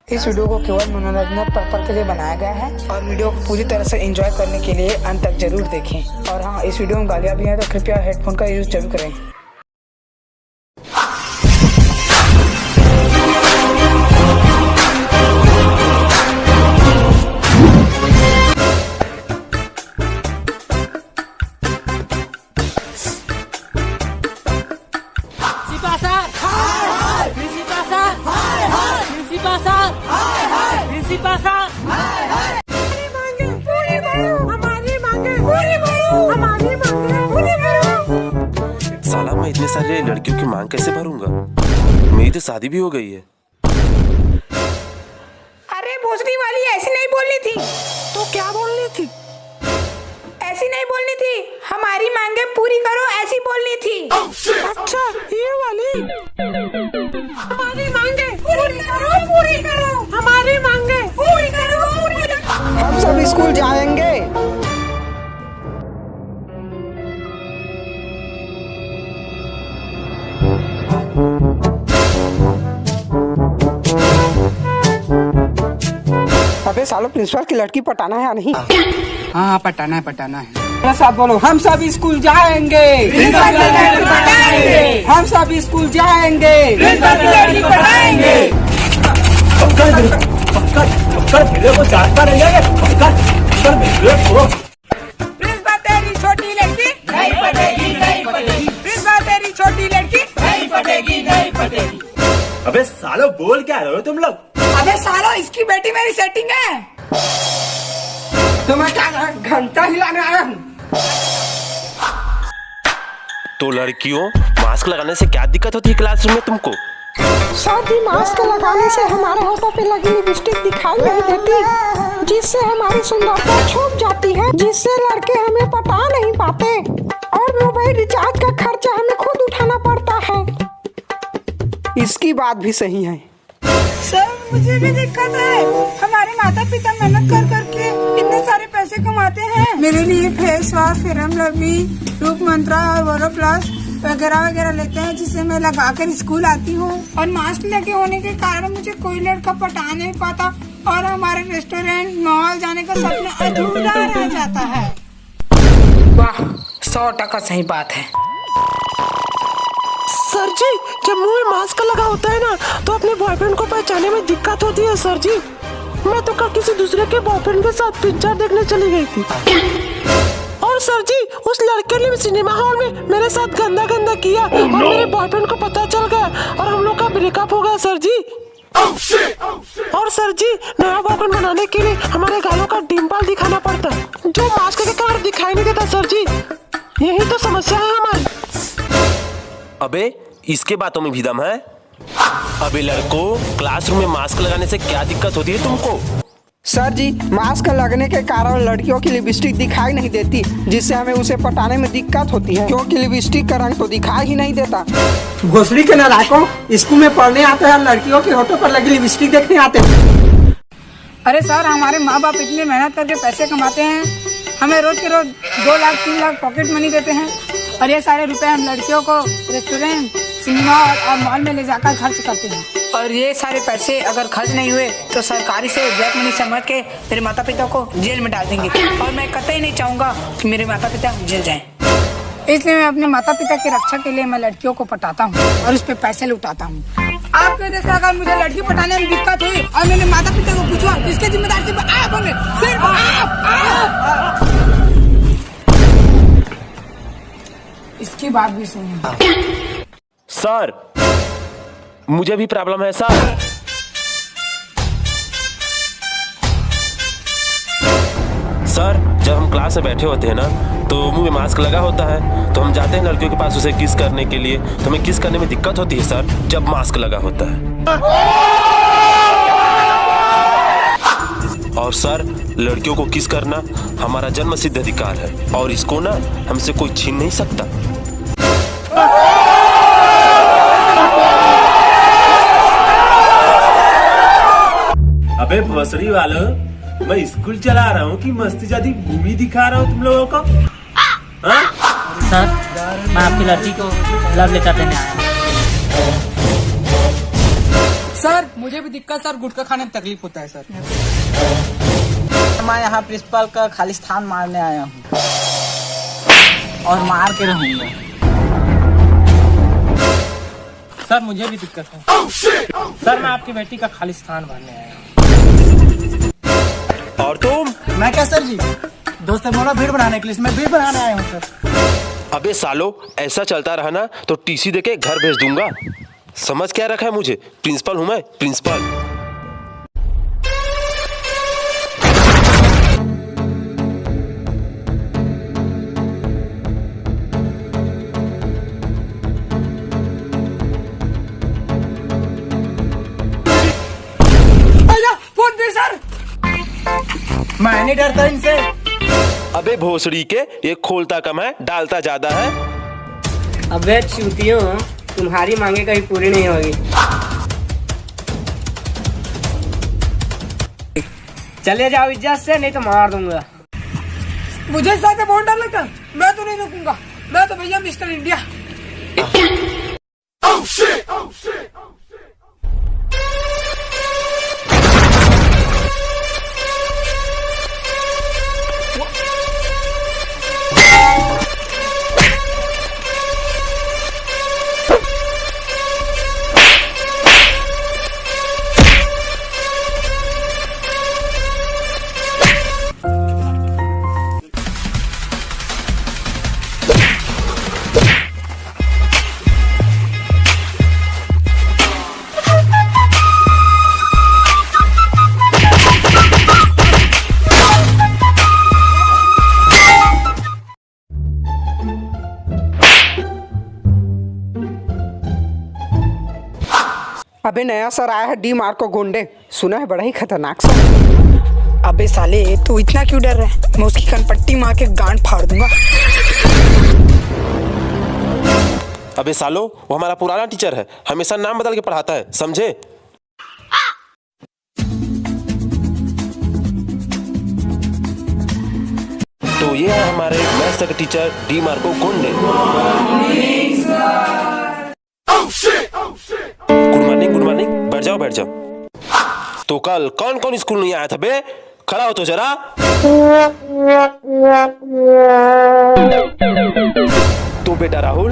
इस वीडियो को केवल मनोरंजन पर्पज के लिए बनाया गया है और वीडियो को पूरी तरह से एंजॉय करने के लिए अंत तक जरूर देखें। और हाँ, इस वीडियो में गालियाँ भी हैं तो कृपया हेडफोन का यूज जरूर करें। साला मैं इतने सारे लड़कियों की मांग कैसे भरूंगा? मेरी तो शादी भी हो गई है। अरे भोसड़ी वाली, ऐसी नहीं बोलनी थी। तो क्या बोलनी थी? ऐसी नहीं बोलनी थी। हमारी मांगे पूरी करो, ऐसी बोलनी थी। अच्छा, ये वाली। हमारी मांगे पूरी करो, पूरी करो। हमारी मांगे पूरी करो, पूरी करो। हम सब स्कूल जाएंगे। अबे सालों, प्रिंसिपल की लड़की पटाना है या नहीं? हाँ, पटाना है, पटाना है। मेरे साथ बोलो, हम सब स्कूल जाएंगे। हम सब स्कूल जाएंगे। प्रिंसिपल तेरी छोटी लड़की नहीं पटेगी, नहीं पटेगी। प्रिंसिपल तेरी छोटी लड़की नहीं पटेगी, नहीं पटेगी। अबे सालो, बोल क्या रहे हो तुम लोग? अबे सालो, इसकी बेटी मेरी सेटिंग है। तो मैं क्या घंटा हिलाने आया हूँ? तो लड़कियों, मास्क लगाने से क्या दिक्कत होती है क्लासरूम में तुमको? शादी मास्क लगाने से हमारे होठों पे लगी लिपस्टिक दिखाई नहीं देती, जिससे हमारी सुंदरता छुप जाती है, जिससे लड़के हमें पटा नहीं पाते और मोबाइल रिचार्ज का खर्चा हमें खुद उठाना पड़ता है। इसकी बात भी सही है। सर, मुझे भी दिक्कत है। हमारे माता पिता मेहनत कर करके इतने सारे पैसे कमाते हैं। मेरे लिए फेस वॉश, फेरम लवली, रूप मंत्रा और बोरो प्लस वगैरह वगैरह लेते हैं, जिसे मैं लगाकर स्कूल आती हूँ। और मास्क लगे होने के कारण मुझे कोई लड़का पटा नहीं पाता और हमारे रेस्टोरेंट, मॉल जाने का सपना अधूरा रह जाता है। वाह, 100% सही बात है। सर जी, जब मुंह में मास्क लगा होता है ना, तो अपने बॉयफ्रेंड को पहचानने में दिक्कत होती है। सर जी, मैं तो कल किसी दूसरे के बॉयफ्रेंड के साथ पिक्चर देखने चली गई थी और सर जी, उस लड़के ने सिनेमा हॉल में मेरे साथ गंदा गंदा किया और मेरे बॉयफ्रेंड को पता चल गया और हम लोग का ब्रेकअप हो गया सर जी। और सर जी, नया बॉयफ्रेंड बनाने के लिए हमारे गालों का डिम्पल दिखाना पड़ता है, जो मास्क के कारण दिखाई नहीं देता सर जी। यही तो समस्या है हमारी। अबे इसके बातों में भी दम है। अबे लड़कों, क्लासरूम में मास्क लगाने से क्या दिक्कत होती है तुमको? सर जी, मास्क लगने के कारण लड़कियों की लिपस्टिक दिखाई नहीं देती, जिससे हमें उसे पटाने में दिक्कत होती है, क्योंकि लिपस्टिक का रंग तो दिखाई ही नहीं देता। घोसड़ी के नालायकों, स्कूल में पढ़ने आते हैं, लड़कियों के होठों पर लगी लिपस्टिक देखने आते हैं। अरे सर, हमारे माँ बाप इतने मेहनत करके पैसे कमाते हैं, हमें रोज के रोज 2 लाख 3 लाख पॉकेट मनी देते हैं और ये सारे रुपए हम लड़कियों को रेस्टोरेंट, सिनेमा और मॉल में ले जाकर खर्च करते हैं। और ये सारे पैसे अगर खर्च नहीं हुए तो सरकारी से ब्लैक मनी समझ के मेरे माता पिता को जेल में डाल देंगे और मैं कतई नहीं चाहूँगा कि मेरे माता पिता जेल जाएं। इसलिए मैं अपने माता पिता की रक्षा के लिए मैं लड़कियों को पटाता हूँ और उस पर पैसे लुटाता हूँ। आपके वजह से अगर मुझे लड़की पटाने में दिक्कत हुई और मेरे माता पिता को पूछा, इसके जिम्मेदार सिर्फ आप होंगे, सिर्फ आप। इसकी बात भी सुनिए। सर, मुझे भी प्रॉब्लम है सर। सर, जब हम क्लास में बैठे होते हैं ना, तो मुंह में मास्क लगा होता है, तो हम जाते हैं लड़कियों के पास उसे किस करने के लिए, तो हमें किस करने में दिक्कत होती है सर, जब मास्क लगा होता है। और सर, लड़कियों को किस करना हमारा जन्मसिद्ध अधिकार है और इसको ना हमसे कोई छीन नहीं सकता। अबे भोसड़ी वालों, मैं स्कूल चला रहा हूँ कि मस्ती जाती मूवी दिखा रहा हूँ तुम लोगों को? सर, मैं आपकी लड़की को लव लेटर देने आया हूँ। सर मुझे भी दिक्कत सर, गुटखा खाने में तकलीफ होता है सर। मैं यहाँ प्रिंसिपल का खालिस्तान मारने आया हूँ और मार के रहूंगा। सर मुझे भी दिक्कत है। सर मैं आपकी बेटी का खालिस्तान मारने आया हूँ। और तुम? मैं क्या सर जी, दोस्त ने बोला भीड़ बनाने के लिए, मैं भीड़ बनाने आया हूँ सर। अबे सालो, ऐसा चलता रहा ना तो टीसी देके घर भेज दूंगा। समझ क्या रखा है मुझे? प्रिंसिपल हूं मैं, प्रिंसिपल। फोन पे सर। मैं नहीं डरता इनसे। अबे भोसड़ी के, ये खोलता कम है, डालता ज्यादा है। अबे चूतियों, तुम्हारी मांगे कहीं पूरी नहीं होगी। चले जाओ इज्जत से, नहीं तो मार दूंगा। मुझे साथ वोट डालने का, मैं तो नहीं रुकूंगा। मैं तो भैया मिस्टर इंडिया। अबे नया सर आया है डी मार्को गुंडे, सुना है बड़ा ही खतरनाक सर। अबे साले तू इतना क्यों डर रहा है? मैं उसकी कनपट्टी मार के गांड फाड़ दूंगा। अबे सालो, वो हमारा पुराना टीचर है, हमेशा नाम बदल के पढ़ाता है, समझे? तो ये है हमारे मैथ्स के टीचर डी मार्को गुंडे। गुड मॉर्निंग, बैठ जाओ बैठ जाओ। तो कल कौन कौन स्कूल नहीं आया था बे? खड़ा हो तो जरा। तो बेटा राहुल,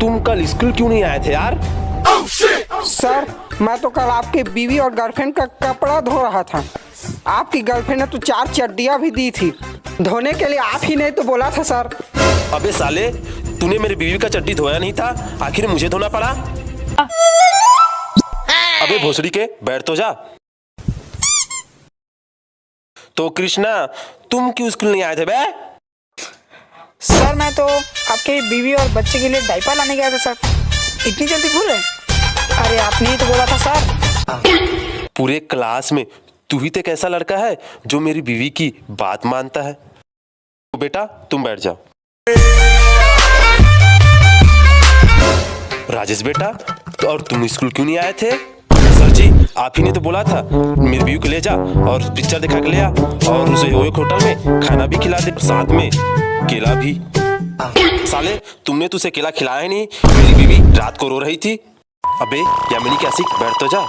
तुम कल स्कूल क्यों नहीं आए थे यार? सर मैं तो कल आपके बीवी और गर्लफ्रेंड का कपड़ा धो रहा था। आपकी गर्लफ्रेंड ने तो 4 चड्डियां भी दी थी धोने के लिए, आप ही ने तो बोला था सर। अबे साले, तूने मेरी बीवी का चड्डी धोया नहीं था, आखिर मुझे धोना पड़ा। अबे भोसड़ी के, बैठ तो जा। तो कृष्णा, तुम क्यों स्कूल नहीं आए थे बे? सर मैं तो आपके बीवी और बच्चे के लिए डायपर लाने गया था सर। इतनी जल्दी भूल गए? अरे आपने ही तो बोला था सर। पूरे क्लास में तू ही तो एक ऐसा लड़का है जो मेरी बीवी की बात मानता है। तो बेटा तुम बैठ जाओ। राजेश बेटा, तो और तुम स्कूल क्यों नहीं आए थे? सर जी, आप ही ने तो बोला था मेरी बीवी को ले जा और पिक्चर दिखा के ले आ और उसे एक होटल में खाना भी खिला दे, साथ में केला भी। साले, तुमने तो उसे केला खिलाया ही नहीं, मेरी बीवी रात को रो रही थी। अबे यामिनी क्या सीख, बैठ तो जा।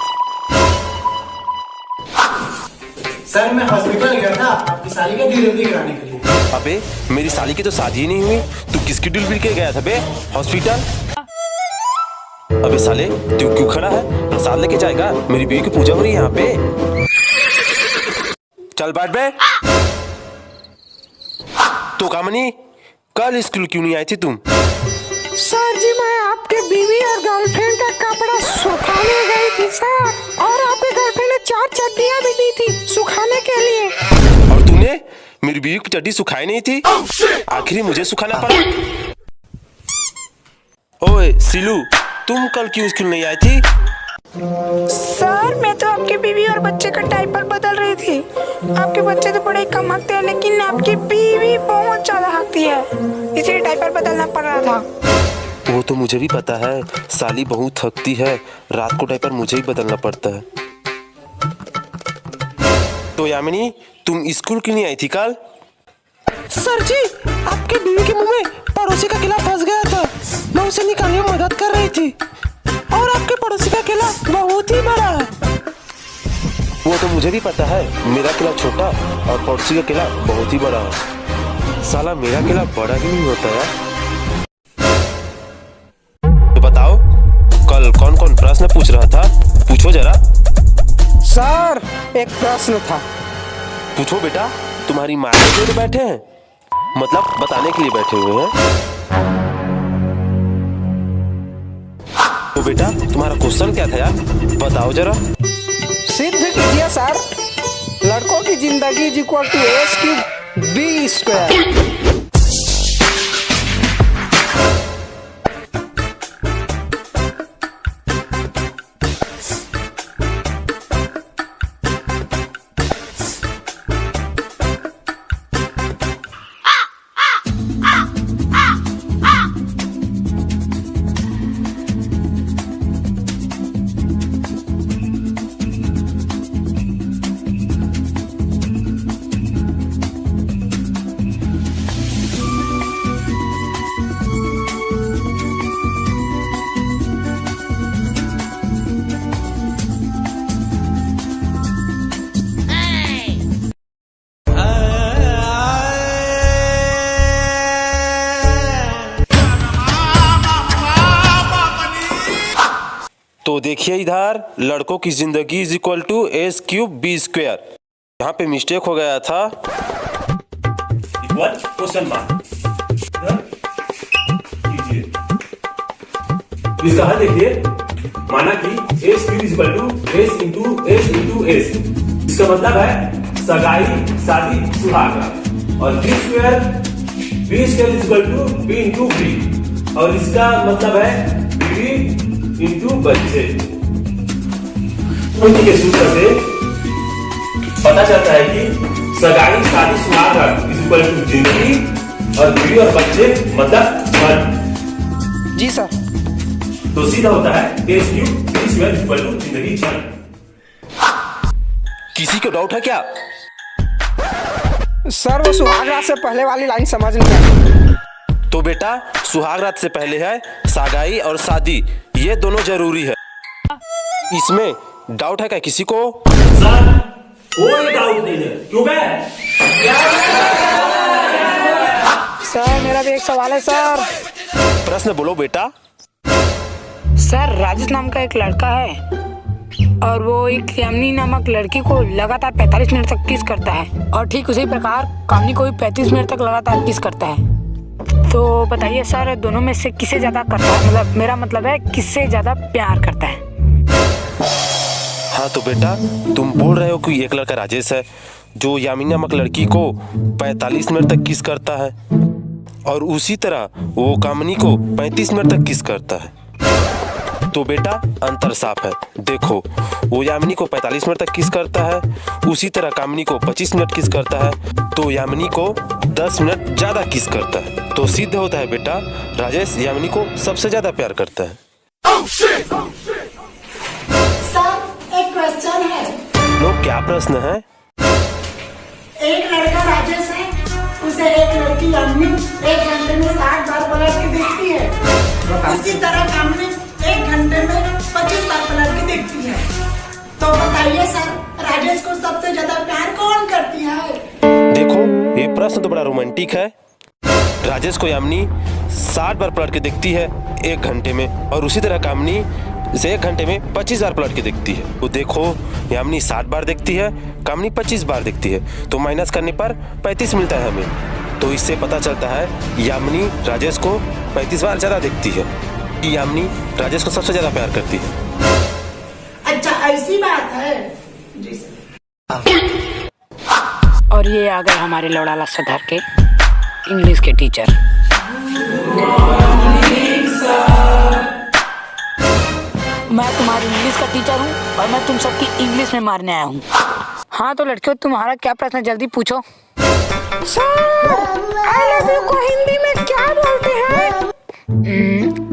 सर मैं हॉस्पिटल गया था आपकी साली का डिलीवरी कराने के लिए। अबे मेरी साली की तो शादी ही नहीं हुई, तू किसकी डिलीवरी के गया था बे हॉस्पिटल? अबे साले, तू क्यों खड़ा है? प्रसाद लेके जाएगा, मेरी बीवी की पूजा हो रही है यहाँ पे। चल बैठ बे। तो कामनी, कल स्कूल क्यों नहीं आई थी तुम? सर जी मैं आपके बीवी और गर्लफ्रेंड का कपड़ा सुखाने गई थी सर, और आपके गर्लफ्रेंड ने 4 चड्डियां भी दी थी सुखाने के लिए। और तूने मेरी बीवी की चड्डी सुखाई नहीं थी, आखिर मुझे सुखाना पड़ा। ओए सिलू, तुम कल क्यों स्कूल नहीं आई थी? सर मैं तो आपकी बीवी और बच्चे का डायपर बदल रही थी। आपके बच्चे तो बड़े कम हकते हैं, लेकिन आपकी बीवी बहुत ज्यादा हकती है, इसलिए डायपर बदलना पड़ रहा था। वो तो मुझे भी पता है, साली बहुत थकती है, रात को डायपर मुझे ही बदलना पड़ता है। तो यामिनी, तुम स्कूल क्यों नहीं आई थी कल? सर जी, आपके बीवी के मुंह में पड़ोसी का केला फंस गया था, मैं उसे निकालने में मदद कर रही थी। और आपके पड़ोसी का केला बहुत ही बड़ा है। वो तो मुझे भी पता है, मेरा केला छोटा और पड़ोसी का केला बहुत ही बड़ा है। साला मेरा केला बड़ा ही नहीं होता यार। तो बताओ कल कौन कौन प्रश्न पूछ रहा था, पूछो जरा। सर एक प्रश्न था। पूछो बेटा, तुम्हारी माँ के लिए बैठे हैं, मतलब बताने के लिए बैठे हुए हैं। तो बेटा तुम्हारा क्वेश्चन क्या था यार, बताओ जरा। सिद्ध कीजिए सर, लड़कों की जिंदगी is equal to S cube B square. तो देखिए इधर, लड़कों की जिंदगी is equal to S cube B square. यहाँ पे मिस्टेक हो गया था। इक्वल क्वेश्चन मार्क कीजिए। इसका हल देखिए, माना कि S cube is equal to S into S. इसका मतलब है सगाई, शादी, सुहागरात। और B square is equal to B into B, और इसका मतलब है बीवी इंटू बच्चे। उनके के सूत्र से पता चलता है कि सगाई, शादी, सुहागरात इज इक्वल टू जिंदगी, और बीवी और बच्चे मतलब क्षण। जी सर। तो सीधा होता है S cube B square is equal to जिंदगी क्षण। किसी को डाउट है क्या? सर वो सुहागरात से पहले वाली लाइन समझ नहीं आई। तो बेटा सुहागरात से पहले है सगाई और शादी, ये दोनों जरूरी है। इसमें डाउट है क्या किसी को? सर कोई डाउट नहीं है, क्यों मैं? सर मेरा भी एक सवाल है सर। प्रश्न बोलो बेटा। सर राजेश नाम का एक लड़का है और वो एक यामिनी नामक लड़की को लगातार 45 मिनट तक किस करता है, और ठीक उसी प्रकार कामनी को भी 35 मिनट तक लगातार किस करता है। तो बताइए सर, दोनों में से किसे ज्यादा करता है, मतलब मेरा मतलब है किससे ज्यादा प्यार करता है? हाँ तो बेटा तुम बोल रहे हो कि एक लड़का राजेश है जो यामिनी नामक लड़की को 45 मिनट तक किस करता है, और उसी तरह वो कामनी को 35 मिनट तक किस करता है। तो बेटा अंतर साफ है। देखो वो यामिनी को 45 मिनट तक किस करता है, उसी तरह कामनी को 25 मिनट किस करता है, तो यामिनी को 10 मिनट ज्यादा किस करता है। तो सिद्ध होता है बेटा राजेश यामिनी को सबसे ज्यादा प्यार करता है। सर एक क्वेश्चन है। लोग क्या प्रश्न है? एक लड़का राजेश है, उसे एक लड़की यामिनी 1 घंटे में 60 बार पलट के देखती है। उसी तरह कामनी 1 घंटे में 25 बार पलट के देखती है। तो बताइए सर, राजेश को सबसे ज्यादा प्यार कौन करती है? देखो ये प्रश्न तो बड़ा रोमांटिक है। राजेश को यामिनी 60 बार पलट के देखती है 1 घंटे में, और उसी तरह कामनी से 1 घंटे में 25 बार पलट के देखती है। तो देखो यामिनी 60 बार देखती है, कामनी 25 बार देखती है, तो माइनस करने पर 35 मिलता है हमें। तो इससे पता चलता है यामिनी राजेश को 35 बार ज्यादा देखती है, कि यामिनी राजेश को सबसे ज्यादा प्यार करती है। अच्छा ऐसी बात है। जी सर। और ये आ गए हमारे लौड़ाला सधर के इंग्लिश के टीचर। मैं तुम्हारी इंग्लिश का टीचर हूँ और मैं तुम सबकी इंग्लिश में मारने आया हूँ। हाँ तो लड़कियों तुम्हारा क्या प्रश्न है, जल्दी पूछो। सर आई लव यू को हिंदी में क्या बोलते हैं?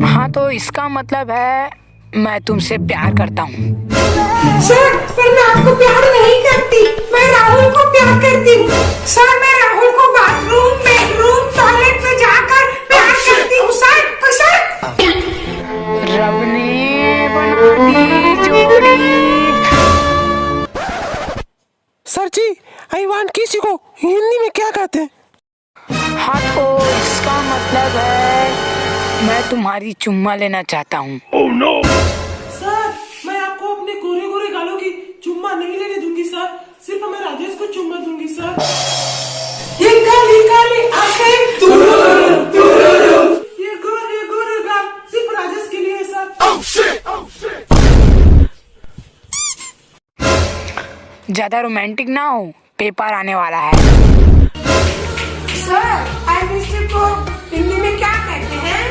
हाँ तो इसका मतलब है मैं तुमसे प्यार करता हूँ। सर पर मैं आपको प्यार नहीं करती, मैं राहुल को प्यार करती हूँ। सर मैं राहुल को बाथरूम, बेडरूम, टॉयलेट में जाकर प्यार करती हूँ। सर रब ने सर जी, आई वांट किसी को हिंदी में क्या कहते हैं? हाँ तो इसका मतलब है मैं तुम्हारी चुम्मा लेना चाहता हूँ। सर, मैं आपको अपने गोरे गोरे गालों की चुम्मा नहीं लेने दूंगी सर, सिर्फ मैं राजेश को चुम्मा दूंगी सर। ये काली काली आंखें, ये गोरे गाल सिर्फ राजेश के लिए है सर। ज्यादा रोमांटिक ना हो, पेपर आने वाला है। सर, आई मिस यू को हिंदी में क्या कहते हैं?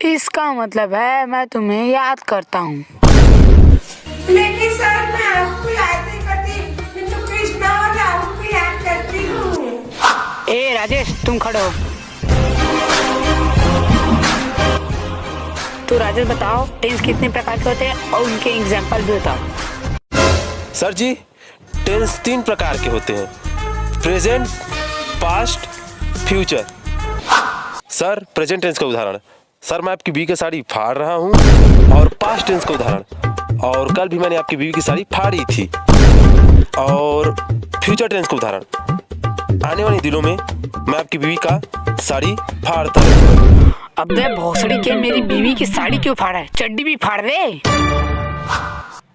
इसका मतलब है मैं तुम्हें याद करता हूँ। लेकिन सर मैं आपको याद नहीं करती, मैं तो कृष्णा और राहुल को याद करती हूँ। ए राजेश, तुम खड़े हो। तो राजेश बताओ, टेंस कितने प्रकार के होते हैं और उनके एग्जाम्पल भी बताओ। सर जी, टेंस 3 प्रकार के होते हैं, present, past, future. Sir, present tense का उदाहरण, सर मैं आपकी बीवी की साड़ी फाड़ रहा हूँ। और पास्ट टेंस का उदाहरण, और कल भी मैंने आपकी बीवी की साड़ी फाड़ी थी। और फ्यूचर टेंस का उदाहरण, आने वाले दिनों में मैं आपकी बीवी का साड़ी फाड़ता रहूँगा। अबे भोसड़ी के, मेरी बीवी की साड़ी क्यों फाड़ा है? चड्डी भी फाड़ दे।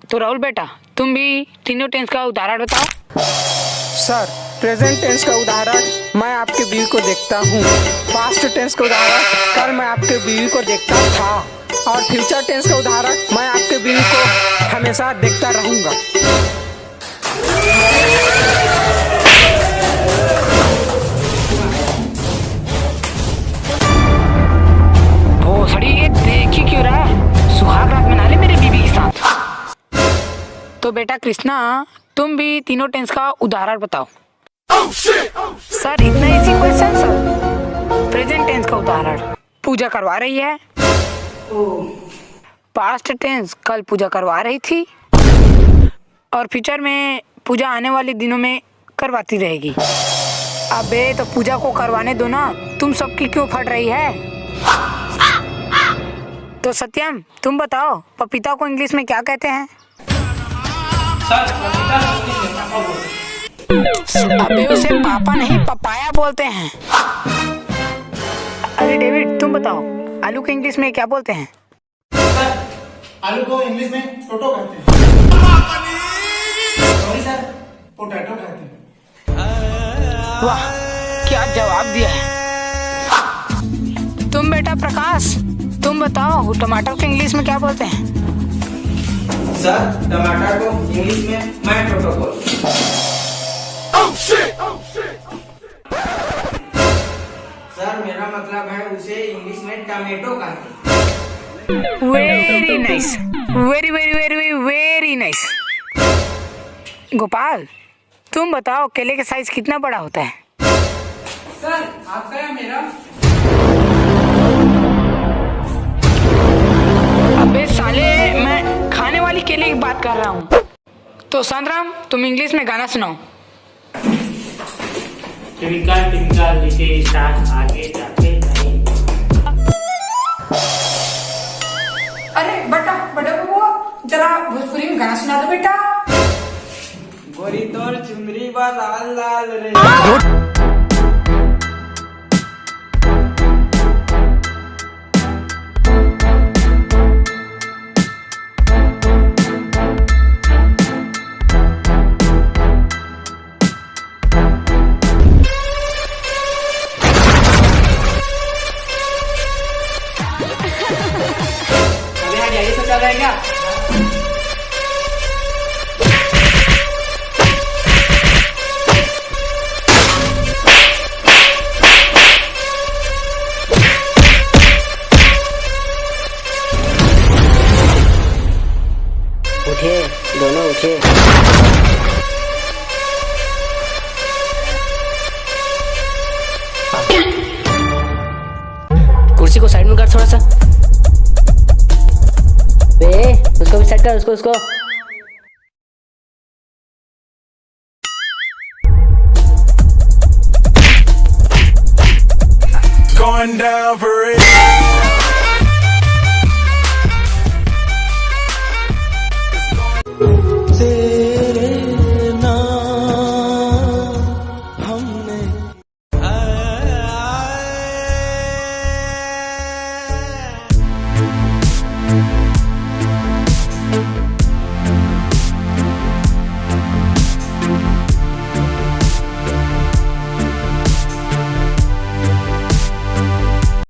तो राहुल बेटा, तुम भी तीनों टेंस का उदाहरण बताओ। सर, प्रेजेंट टेंस का उदाहरण, मैं आपकी बीवी को देखता हूँ। पास्ट टेंस का उदाहरण, कल मैं आपके बीवी को देखता था। और फ्यूचर टेंस का उदाहरण, मैं आपके बीवी को हमेशा देखता रहूँगा। भोसड़ी ये देख ही क्यों रहा है? सुहाग रात मना ले मेरी बीवी के साथ। तो बेटा कृष्णा, तुम भी तीनों टेंस का उदाहरण बताओ। सर, इतना easy question sir. Present tense का उदाहरण, पूजा करवा रही है। पास्ट टेंस, कल पूजा करवा रही थी। और फ्यूचर में, पूजा आने वाले दिनों में करवाती रहेगी। अबे तो पूजा को करवाने दो ना, तुम सबकी क्यों फट रही है? तो सत्यम, तुम बताओ, पपीता को इंग्लिश में क्या कहते हैं? अबे उसे पापा नहीं, पपाया बोलते हैं। अरे डेविड, तुम बताओ, आलू को इंग्लिश में क्या बोलते हैं? सर, आलू को इंग्लिश में टोटो कहते हैं। सॉरी सर, पोटैटो कहते हैं। वाह, क्या जवाब दिया है। तुम बेटा प्रकाश, तुम बताओ, टमाटर को इंग्लिश में क्या बोलते हैं? सर, टमाटर को इंग्लिश में मैं टोटो बोलती हूँ। सर, मेरा मतलब है उसे इंग्लिश में टमेटो कहते हैं। Very nice, very very very very nice. Gopal, तुम बताओ, केले का साइज कितना बड़ा होता है? सर, आपका या मेरा? अबे साले, मैं खाने वाली केले की बात कर रहा हूँ। तो संतराम, तुम इंग्लिश में गाना सुनाओ। ट्विंकल ट्विंकल लिटिल स्टार, आगे जाके नहीं। अरे बेटा, बड़े बाबू जरा भोजपुरी में गाना सुना दो बेटा। गोरी तोर चुंदरी बा लाल लाल रे। ये सब चल रहा है क्या? उठिए, दोनों उठिए। कुर्सी को साइड में कर थोड़ा सा। बे, उसको भी सेट कर, उसको। Going down for it.